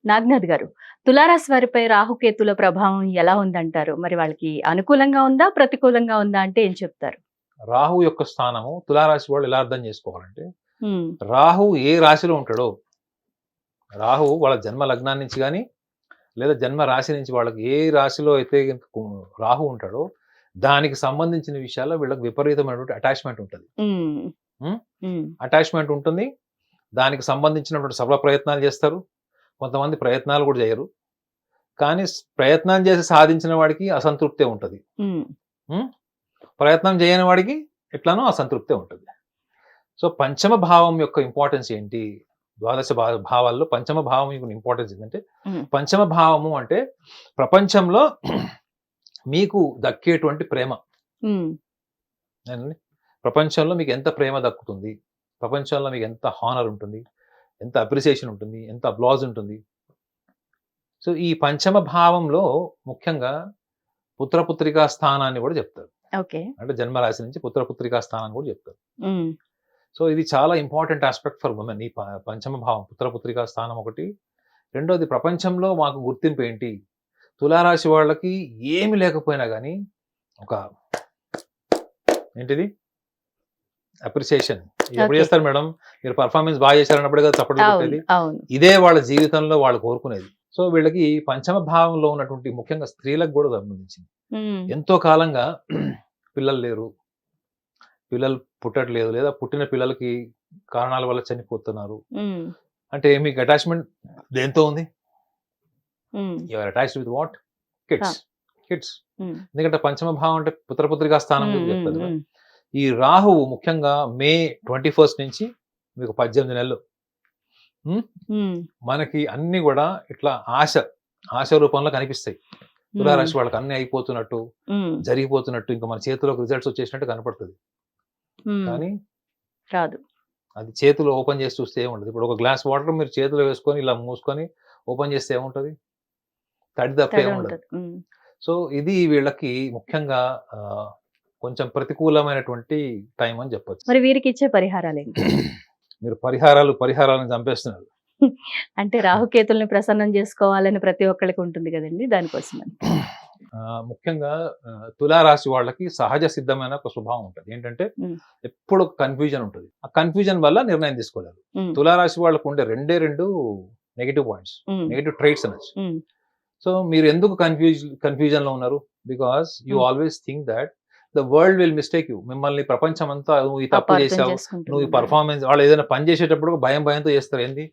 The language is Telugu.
నాగనాథ్ గారు, తులారాశి వారిపై రాహుకేతుల ప్రభావం ఎలా ఉందంటారు? మరి వాళ్ళకి అనుకూలంగా ఉందా? ప్రతికూలంగా ఉందా అంటే ఏం చెప్తారు? రాహు యొక్క స్థానము తులారాశి వాళ్ళు ఎలా అర్థం చేసుకోవాలంటే, హ్మ్. రాహు ఏ రాశిలో ఉంటాడో, రాహు వాళ్ళ జన్మ లగ్నాన్ని నుంచి గాని, లేదా జన్మ రాశి నుంచి వాళ్ళకి ఏ రాశిలో అయితే రాహు ఉంటాడో, దానికి సంబంధించిన విషయాల్లో వీళ్ళకి విపరీతమైనటువంటి అటాచ్‌మెంట్ ఉంటది. హ్మ్. హ్మ్. హ్మ్. అటాచ్‌మెంట్ ఉంటుంది. దానికి సంబంధించినటువంటి సర్వ ప్రయత్నాలు చేస్తారు. కొంతమంది ప్రయత్నాలు కూడా చేయరు. కానీ ప్రయత్నం చేసి సాధించిన వాడికి అసంతృప్తే ఉంటది. హ్మ్. హ్మ్. ప్రయత్నం చేయని వాడికి ఎట్లనో అసంతృప్తే ఉంటది. సో, పంచమ భావం యొక్క ఇంపార్టెన్స్ ఏంటి? ద్వాదశ భావాల్లో పంచమ భావం యొక్క ఇంపార్టెన్స్ ఏంటంటే, హ్మ్. పంచమ భావము అంటే ప్రపంచంలో మీకు దక్కేటువంటి ప్రేమ. హ్మ్. ఏనండి? ప్రపంచంలో మీకు ఎంత ప్రేమ దక్కుతుంది? ప్రపంచంలో మీకు ఎంత హానర్ ఉంటుంది? ఎంత అప్రిసియేషన్ ఉంటుంది? ఎంత అప్లాజ్ ఉంటుంది? సో, ఈ పంచమ భావంలో ముఖ్యంగా పుత్రపుత్రికా స్థానాన్ని కూడా చెప్తారు. ఓకే. అంటే జన్మరాశి నుంచి పుత్రపుత్రికా స్థానాన్ని కూడా చెప్తారు. హ్మ్. సో, ఇది చాలా ఇంపార్టెంట్ యాస్పెక్ట్ ఫర్ వుమెన్. ఈ పంచమ భావం పుత్రపుత్రికా స్థానం ఒకటి. రెండోది ప్రపంచంలో మాకు గుర్తింపు ఏంటి? తులారాశి వాళ్ళకి ఏమి లేకపోయినా గాని ఒక ఏంటిది? అప్రిసియేషన్. ఇది ఎప్పుడు ఓకే. చేస్తారు మేడం? మీరు పెర్ఫార్మన్స్ బాగా చేశారన్నప్పుడే కదా చప్పట్లు అవును. కొట్టేది. అవును. ఇదే వాళ్ళ జీవితంలో వాళ్ళు కోరుకునేది. సో, వీళ్ళకి పంచమ భావంలో ఉన్నటువంటి ముఖ్యంగా స్త్రీలకు కూడా సంబంధించింది. హ్మ్. ఎంతో కాలంగా పిల్లలు లేరు. పిల్లలు పుట్టట్లేదు. లేదా పుట్టిన పిల్లలకి కారణాల వల్ల చనిపోతున్నారు. హ్మ్. అంటే మీకు అటాచ్‌మెంట్ దేనితో ఉంది? Hmm. You are attached with what? కా కిడ్స్. కిడ్స్. హ్మ్. ఎందుకంటే పంచమ భావం అంటే పుత్రపుత్రికా స్థానం హ్మ్. గురించి హ్మ్. చెప్తది కదా! హ్మ్. ఈ రాహువు ముఖ్యంగా మే 21 నుంచి మీకు 18 నెలలు. హ్మ్. హ్మ్. మనకి అన్నీ గూడా ఇట్లా ఆశ రూపంలో కనిపిస్తాయి. హ్మ్. తులారాశి వాళ్ళకి అన్నీ అయిపోతున్నట్టు, హ్మ్. జరిగిపోతున్నట్టు, ఇంక మన చేతిలోకి రిజల్ట్స్ వచ్చేసినట్టు కనపడతది. హ్మ్. కానీ రాదు. అది చేతిలో ఓపెన్ చేసి చూస్తే ఏముండదు. ఇప్పుడు ఒక గ్లాస్ వాటర్ మీరు చేతిలో వేసుకొని ఇలా మూసుకొని ఓపెన్ చేస్తే ఏముంటది? తడి తప్ప తడి ఏముండదు. ఉంటది. హ్మ్. సో, ఇది వీళ్ళకి ముఖ్యంగా ఆహ్, కొంచెం ప్రతికూలమైనటువంటి టైం అని చెప్పొచ్చు. మరి వీరికిచ్చే పరిహారాలేంటి? మీరు పరిహారాలను చంపేస్తున్నారు. అంటే రాహుకేతుల్ని ప్రసన్నం జేసుకోవాలని ప్రతి ఒక్కళ్ళకి ఉంటుంది గదండీ! దానికోసమని. ముఖ్యంగా తులారాశి వాళ్ళకి సహజ సిద్ధమైన ఒక స్వభావం ఉంటది. ఏంటంటే హ్మ్. ఎప్పుడు కన్‌ఫ్యూజన్ ఉంటది. ఆ కన్‌ఫ్యూజన్ వల్ల నిర్ణయం తీసుకోలేరు. హ్మ్. తులారాశి వాళ్ళకు ఉండే రెండే 2 నెగెటివ్ పాయింట్స్. హ్మ్. నెగెటివ్ ట్రైట్స్ అనొచ్చు. హ్మ్. సో, మీరు ఎందుకు కన్‌ఫ్యూజన్‌లో ఉన్నారు? బికాజ్ యూ హ్మ్. Always think that the world will mistake you. మిమ్మల్ని ప్రపంచమంతా నువ్వు ఈ తప్పు అపార్థం చేశావు. నువ్వు ఈ చేసుకుంటుందన్నారు. పెర్ఫార్మన్స్ వాళ్ళు ఏదైనా పని చేసేటప్పుడు భయంతో చేస్తారు. ఏంది?